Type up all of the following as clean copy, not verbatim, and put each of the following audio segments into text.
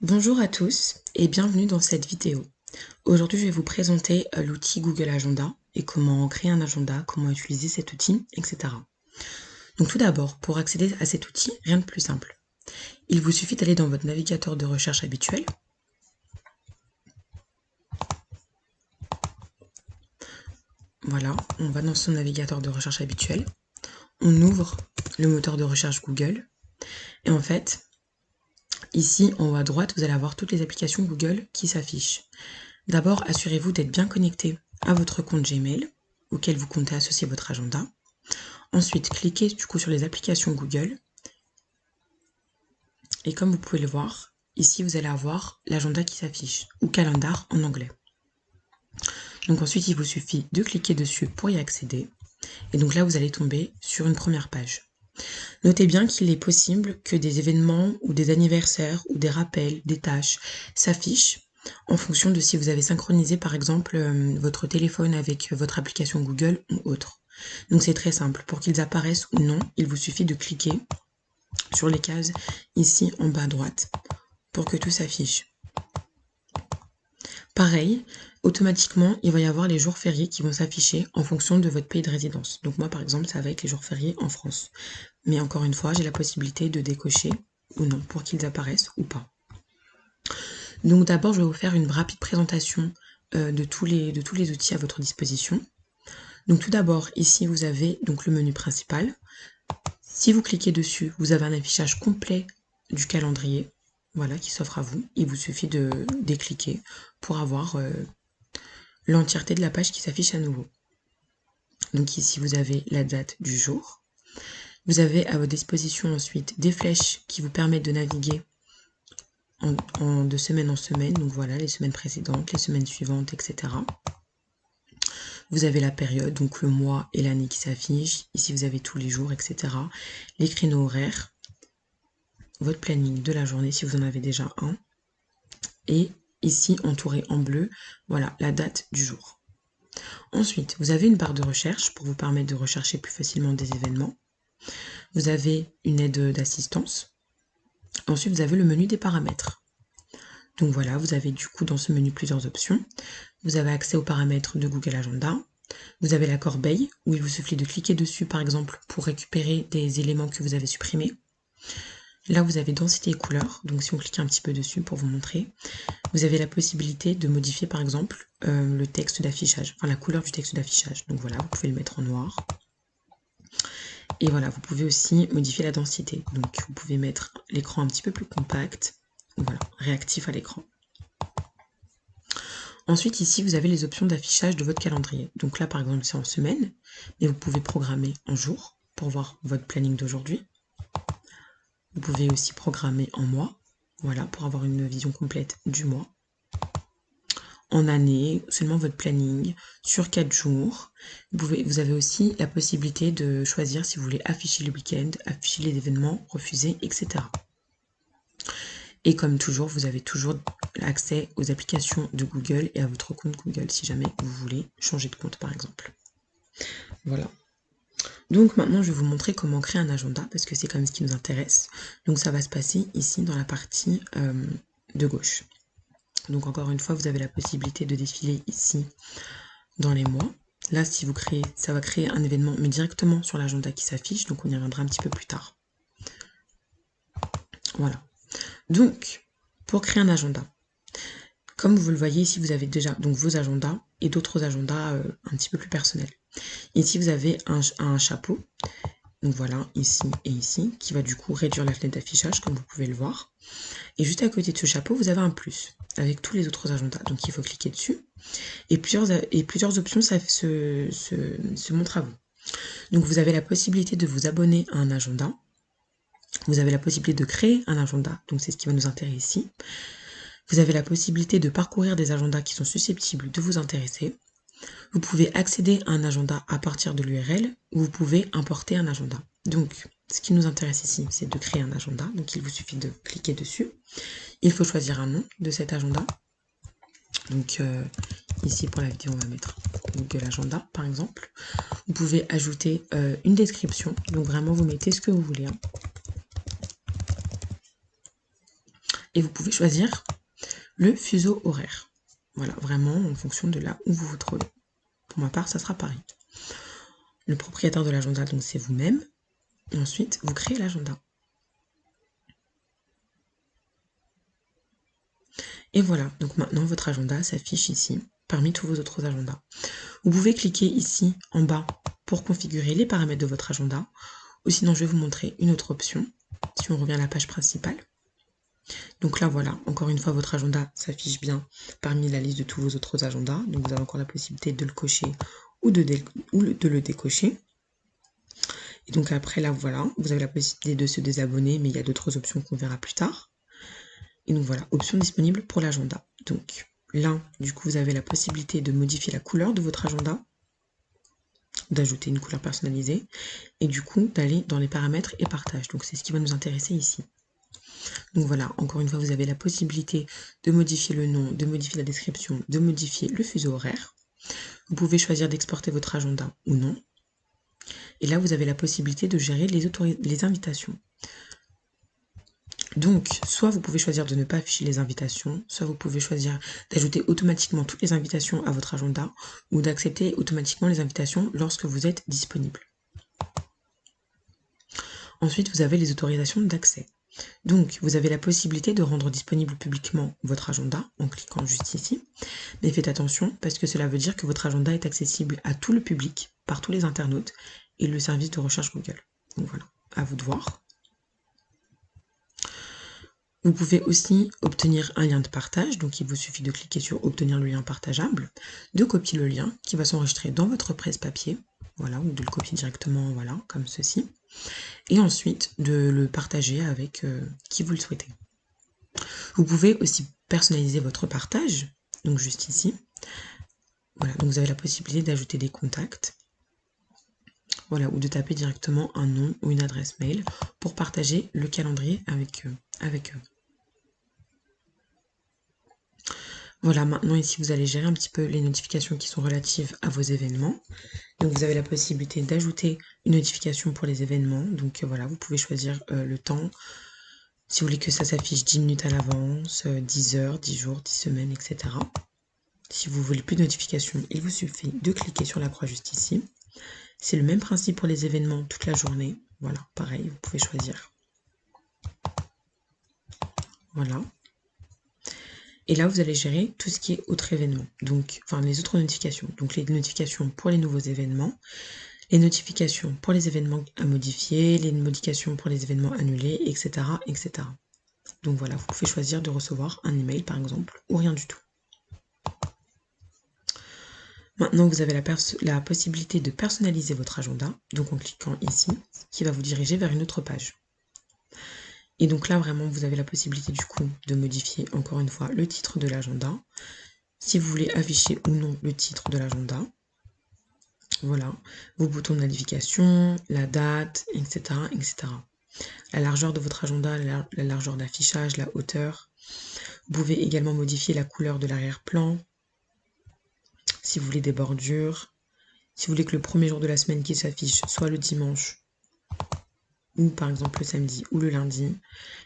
Bonjour à tous et bienvenue dans cette vidéo. Aujourd'hui, je vais vous présenter l'outil Google Agenda et comment créer un agenda, comment utiliser cet outil, etc. Donc tout d'abord, pour accéder à cet outil, rien de plus simple. Il vous suffit d'aller dans votre navigateur de recherche habituel. Voilà, on va dans son navigateur de recherche habituel. On ouvre le moteur de recherche Google. Et en fait, ici en haut à droite, vous allez avoir toutes les applications Google qui s'affichent. D'abord, assurez-vous d'être bien connecté à votre compte Gmail, auquel vous comptez associer votre agenda. Ensuite, cliquez du coup sur les applications Google. Et comme vous pouvez le voir, ici vous allez avoir l'agenda qui s'affiche, ou calendar en anglais. Donc ensuite, il vous suffit de cliquer dessus pour y accéder. Et donc là, vous allez tomber sur une première page. Notez bien qu'il est possible que des événements ou des anniversaires ou des rappels, des tâches s'affichent en fonction de si vous avez synchronisé par exemple votre téléphone avec votre application Google ou autre. Donc c'est très simple, pour qu'ils apparaissent ou non, il vous suffit de cliquer sur les cases ici en bas à droite pour que tout s'affiche. Pareil, automatiquement, il va y avoir les jours fériés qui vont s'afficher en fonction de votre pays de résidence. Donc moi, par exemple, ça va être les jours fériés en France. Mais encore une fois, j'ai la possibilité de décocher ou non pour qu'ils apparaissent ou pas. Donc d'abord, je vais vous faire une rapide présentation de tous les outils à votre disposition. Donc tout d'abord, ici, vous avez donc le menu principal. Si vous cliquez dessus, vous avez un affichage complet du calendrier, voilà, qui s'offre à vous. Il vous suffit de décliquer pour avoir l'entièreté de la page qui s'affiche à nouveau. Donc ici, vous avez la date du jour. Vous avez à votre disposition ensuite des flèches qui vous permettent de naviguer de semaine en semaine. Donc voilà, les semaines précédentes, les semaines suivantes, etc. Vous avez la période, donc le mois et l'année qui s'affichent. Ici, vous avez tous les jours, etc. Les créneaux horaires, votre planning de la journée si vous en avez déjà un. Et ici, entouré en bleu, voilà, la date du jour. Ensuite, vous avez une barre de recherche pour vous permettre de rechercher plus facilement des événements. Vous avez une aide d'assistance. Ensuite, vous avez le menu des paramètres. Donc voilà, vous avez du coup dans ce menu plusieurs options. Vous avez accès aux paramètres de Google Agenda. Vous avez la corbeille, où il vous suffit de cliquer dessus par exemple pour récupérer des éléments que vous avez supprimés. Là, vous avez densité et couleur. Donc si on clique un petit peu dessus pour vous montrer, vous avez la possibilité de modifier par exemple le texte d'affichage, enfin la couleur du texte d'affichage. Donc voilà, vous pouvez le mettre en noir. Et voilà, vous pouvez aussi modifier la densité. Donc vous pouvez mettre l'écran un petit peu plus compact, voilà, réactif à l'écran. Ensuite, ici, vous avez les options d'affichage de votre calendrier. Donc là, par exemple, c'est en semaine, mais vous pouvez programmer en jour pour voir votre planning d'aujourd'hui. Vous pouvez aussi programmer en mois, voilà, pour avoir une vision complète du mois. En année, seulement votre planning, sur 4 jours. Vous avez aussi la possibilité de choisir si vous voulez afficher le week-end, afficher les événements, refuser, etc. Et comme toujours, vous avez toujours accès aux applications de Google et à votre compte Google si jamais vous voulez changer de compte par exemple. Voilà. Donc maintenant, je vais vous montrer comment créer un agenda parce que c'est quand même ce qui nous intéresse. Donc ça va se passer ici dans la partie de gauche. Donc encore une fois, vous avez la possibilité de défiler ici dans les mois. Là, si vous créez, ça va créer un événement, mais directement sur l'agenda qui s'affiche. Donc on y reviendra un petit peu plus tard. Voilà. Donc, pour créer un agenda, comme vous le voyez ici, vous avez déjà donc vos agendas et d'autres agendas un petit peu plus personnels. Ici, vous avez un chapeau. Donc voilà, ici et ici, qui va du coup réduire la fenêtre d'affichage, comme vous pouvez le voir. Et juste à côté de ce chapeau, vous avez un plus, avec tous les autres agendas. Donc il faut cliquer dessus. Et plusieurs options se montrent à vous. Donc vous avez la possibilité de vous abonner à un agenda. Vous avez la possibilité de créer un agenda, donc c'est ce qui va nous intéresser ici. Vous avez la possibilité de parcourir des agendas qui sont susceptibles de vous intéresser. Vous pouvez accéder à un agenda à partir de l'URL ou vous pouvez importer un agenda. Donc, ce qui nous intéresse ici, c'est de créer un agenda. Donc, il vous suffit de cliquer dessus. Il faut choisir un nom de cet agenda. Donc, ici, pour la vidéo, on va mettre Google Agenda, par exemple. Vous pouvez ajouter une description. Donc, vraiment, vous mettez ce que vous voulez. Et vous pouvez choisir le fuseau horaire. Voilà, vraiment en fonction de là où vous vous trouvez. Pour ma part, ça sera Paris. Le propriétaire de l'agenda, donc c'est vous-même. Et ensuite, vous créez l'agenda. Et voilà, donc maintenant votre agenda s'affiche ici, parmi tous vos autres agendas. Vous pouvez cliquer ici en bas pour configurer les paramètres de votre agenda. Ou sinon, je vais vous montrer une autre option, si on revient à la page principale. Donc là, voilà, encore une fois, votre agenda s'affiche bien parmi la liste de tous vos autres agendas. Donc vous avez encore la possibilité de le cocher ou de le décocher. Et donc après, là, voilà, vous avez la possibilité de se désabonner, mais il y a d'autres options qu'on verra plus tard. Et donc voilà, option disponible pour l'agenda. Donc là, du coup, vous avez la possibilité de modifier la couleur de votre agenda, d'ajouter une couleur personnalisée, et du coup, d'aller dans les paramètres et partage. Donc c'est ce qui va nous intéresser ici. Donc voilà, encore une fois, vous avez la possibilité de modifier le nom, de modifier la description, de modifier le fuseau horaire. Vous pouvez choisir d'exporter votre agenda ou non. Et là, vous avez la possibilité de gérer les invitations. Donc, soit vous pouvez choisir de ne pas afficher les invitations, soit vous pouvez choisir d'ajouter automatiquement toutes les invitations à votre agenda ou d'accepter automatiquement les invitations lorsque vous êtes disponible. Ensuite, vous avez les autorisations d'accès. Donc, vous avez la possibilité de rendre disponible publiquement votre agenda en cliquant juste ici. Mais faites attention parce que cela veut dire que votre agenda est accessible à tout le public, par tous les internautes et le service de recherche Google. Donc voilà, à vous de voir. Vous pouvez aussi obtenir un lien de partage, donc il vous suffit de cliquer sur obtenir le lien partageable, de copier le lien qui va s'enregistrer dans votre presse-papier, voilà, ou de le copier directement, voilà, comme ceci, et ensuite de le partager avec qui vous le souhaitez. Vous pouvez aussi personnaliser votre partage, donc juste ici, voilà, donc vous avez la possibilité d'ajouter des contacts, voilà, ou de taper directement un nom ou une adresse mail pour partager le calendrier avec eux. Voilà, maintenant ici vous allez gérer un petit peu les notifications qui sont relatives à vos événements. Donc vous avez la possibilité d'ajouter une notification pour les événements. Donc voilà, vous pouvez choisir le temps. Si vous voulez que ça s'affiche 10 minutes à l'avance, 10 heures, 10 jours, 10 semaines, etc. Si vous voulez plus de notifications, il vous suffit de cliquer sur la croix juste ici. C'est le même principe pour les événements toute la journée. Voilà, pareil, vous pouvez choisir. Voilà. Et là, vous allez gérer tout ce qui est autres événements, donc, enfin les autres notifications. Donc les notifications pour les nouveaux événements, les notifications pour les événements à modifier, les modifications pour les événements annulés, etc., etc. Donc voilà, vous pouvez choisir de recevoir un email par exemple, ou rien du tout. Maintenant, vous avez la possibilité de personnaliser votre agenda, donc en cliquant ici, qui va vous diriger vers une autre page. Et donc là, vraiment, vous avez la possibilité du coup de modifier encore une fois le titre de l'agenda. Si vous voulez afficher ou non le titre de l'agenda. Voilà, vos boutons de notification, la date, etc., etc. La largeur de votre agenda, la largeur d'affichage, la hauteur. Vous pouvez également modifier la couleur de l'arrière-plan. Si vous voulez des bordures. Si vous voulez que le premier jour de la semaine qui s'affiche soit le dimanche, ou par exemple le samedi ou le lundi.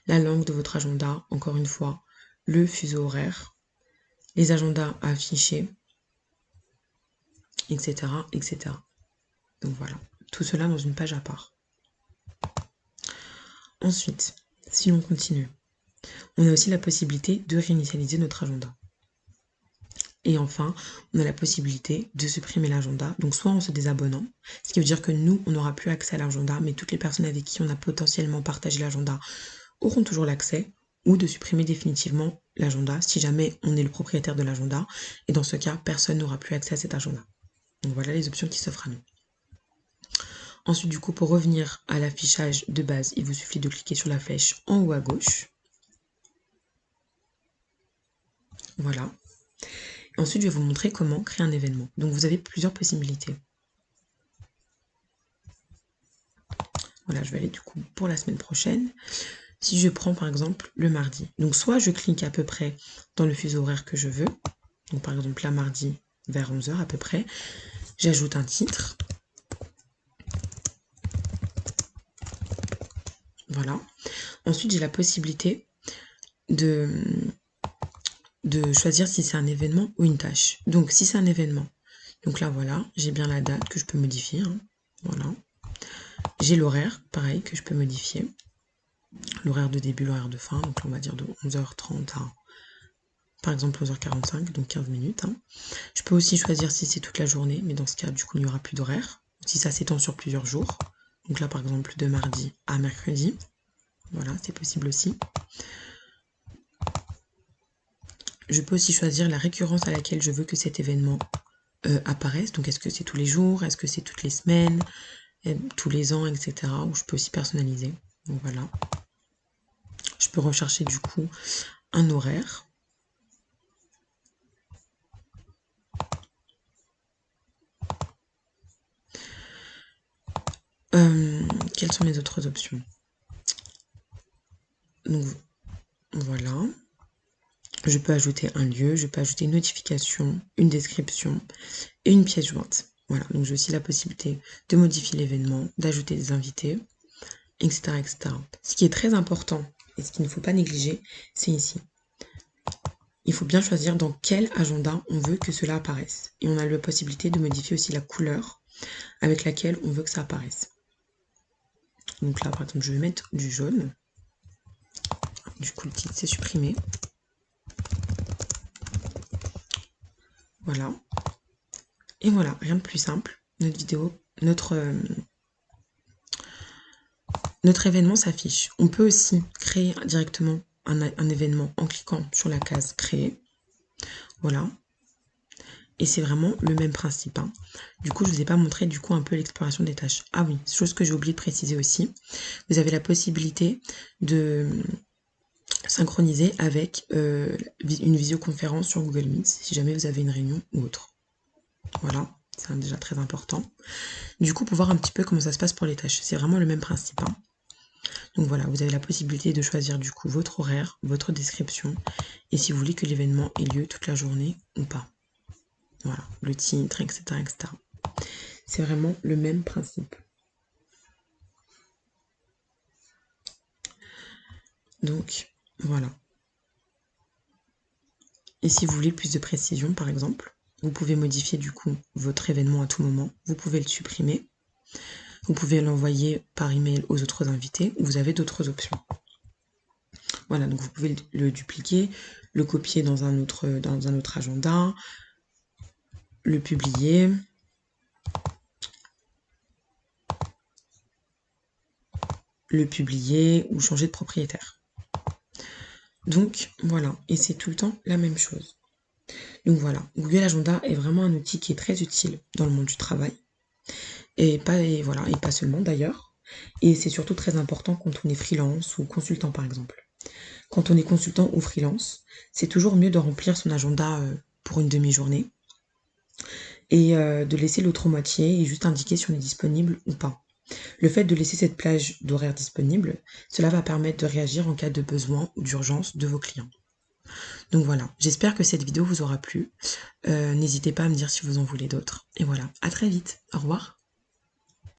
La langue de votre agenda, encore une fois, le fuseau horaire, les agendas à afficher, etc., etc. Donc voilà, tout cela dans une page à part. Ensuite, si l'on continue, on a aussi la possibilité de réinitialiser notre agenda. Et enfin, on a la possibilité de supprimer l'agenda, donc soit en se désabonnant, ce qui veut dire que nous, on n'aura plus accès à l'agenda, mais toutes les personnes avec qui on a potentiellement partagé l'agenda auront toujours l'accès, ou de supprimer définitivement l'agenda si jamais on est le propriétaire de l'agenda, et dans ce cas, personne n'aura plus accès à cet agenda. Donc voilà les options qui s'offrent à nous. Ensuite, du coup, pour revenir à l'affichage de base, il vous suffit de cliquer sur la flèche en haut à gauche. Voilà. Ensuite, je vais vous montrer comment créer un événement. Donc, vous avez plusieurs possibilités. Voilà, je vais aller du coup pour la semaine prochaine. Si je prends par exemple le mardi, donc soit je clique à peu près dans le fuseau horaire que je veux, donc par exemple là mardi vers 11 h à peu près, j'ajoute un titre. Voilà. Ensuite, j'ai la possibilité de choisir si c'est un événement ou une tâche. Donc, si c'est un événement, donc là, voilà, j'ai bien la date que je peux modifier. Hein, voilà. J'ai l'horaire, pareil, que je peux modifier. L'horaire de début, l'horaire de fin. Donc là, on va dire de 11h30 à, par exemple, 11h45, donc 15 minutes. Hein. Je peux aussi choisir si c'est toute la journée, mais dans ce cas, du coup, il n'y aura plus d'horaire. Si ça s'étend sur plusieurs jours. Donc là, par exemple, de mardi à mercredi. Voilà, c'est possible aussi. Je peux aussi choisir la récurrence à laquelle je veux que cet événement apparaisse. Donc, est-ce que c'est tous les jours? Est-ce que c'est toutes les semaines? Tous les ans, etc. Ou je peux aussi personnaliser. Donc, voilà. Je peux rechercher, du coup, un horaire. Quelles sont les autres options? Donc, voilà. Je peux ajouter un lieu, je peux ajouter une notification, une description et une pièce jointe. Voilà, donc j'ai aussi la possibilité de modifier l'événement, d'ajouter des invités, etc., etc. Ce qui est très important et ce qu'il ne faut pas négliger, c'est ici. Il faut bien choisir dans quel agenda on veut que cela apparaisse. Et on a la possibilité de modifier aussi la couleur avec laquelle on veut que ça apparaisse. Donc là, par exemple, je vais mettre du jaune. Du coup, le titre, c'est supprimé. Voilà. Et voilà, rien de plus simple. Notre vidéo, notre événement s'affiche. On peut aussi créer directement un événement en cliquant sur la case créer. Voilà. Et c'est vraiment le même principe. Hein. Du coup, je ne vous ai pas montré du coup un peu l'exploration des tâches. Ah oui, chose que j'ai oublié de préciser aussi. Vous avez la possibilité de synchroniser avec une visioconférence sur Google Meet si jamais vous avez une réunion ou autre. Voilà, c'est déjà très important. Du coup, pour voir un petit peu comment ça se passe pour les tâches, c'est vraiment le même principe. Hein. Donc voilà, vous avez la possibilité de choisir du coup votre horaire, votre description et si vous voulez que l'événement ait lieu toute la journée ou pas. Voilà, le titre, etc., etc. C'est vraiment le même principe. Donc, voilà. Et si vous voulez plus de précision, par exemple, vous pouvez modifier du coup votre événement à tout moment. Vous pouvez le supprimer. Vous pouvez l'envoyer par email aux autres invités ou vous avez d'autres options. Voilà, donc vous pouvez le dupliquer, le copier dans un autre agenda, le publier. Le publier ou changer de propriétaire. Donc voilà, et c'est tout le temps la même chose. Donc voilà, Google Agenda est vraiment un outil qui est très utile dans le monde du travail. Et pas seulement d'ailleurs. Et c'est surtout très important quand on est freelance ou consultant par exemple. Quand on est consultant ou freelance, c'est toujours mieux de remplir son agenda pour une demi-journée et de laisser l'autre moitié et juste indiquer si on est disponible ou pas. Le fait de laisser cette plage d'horaires disponible, cela va permettre de réagir en cas de besoin ou d'urgence de vos clients. Donc voilà, j'espère que cette vidéo vous aura plu. N'hésitez pas à me dire si vous en voulez d'autres. Et voilà, à très vite. Au revoir.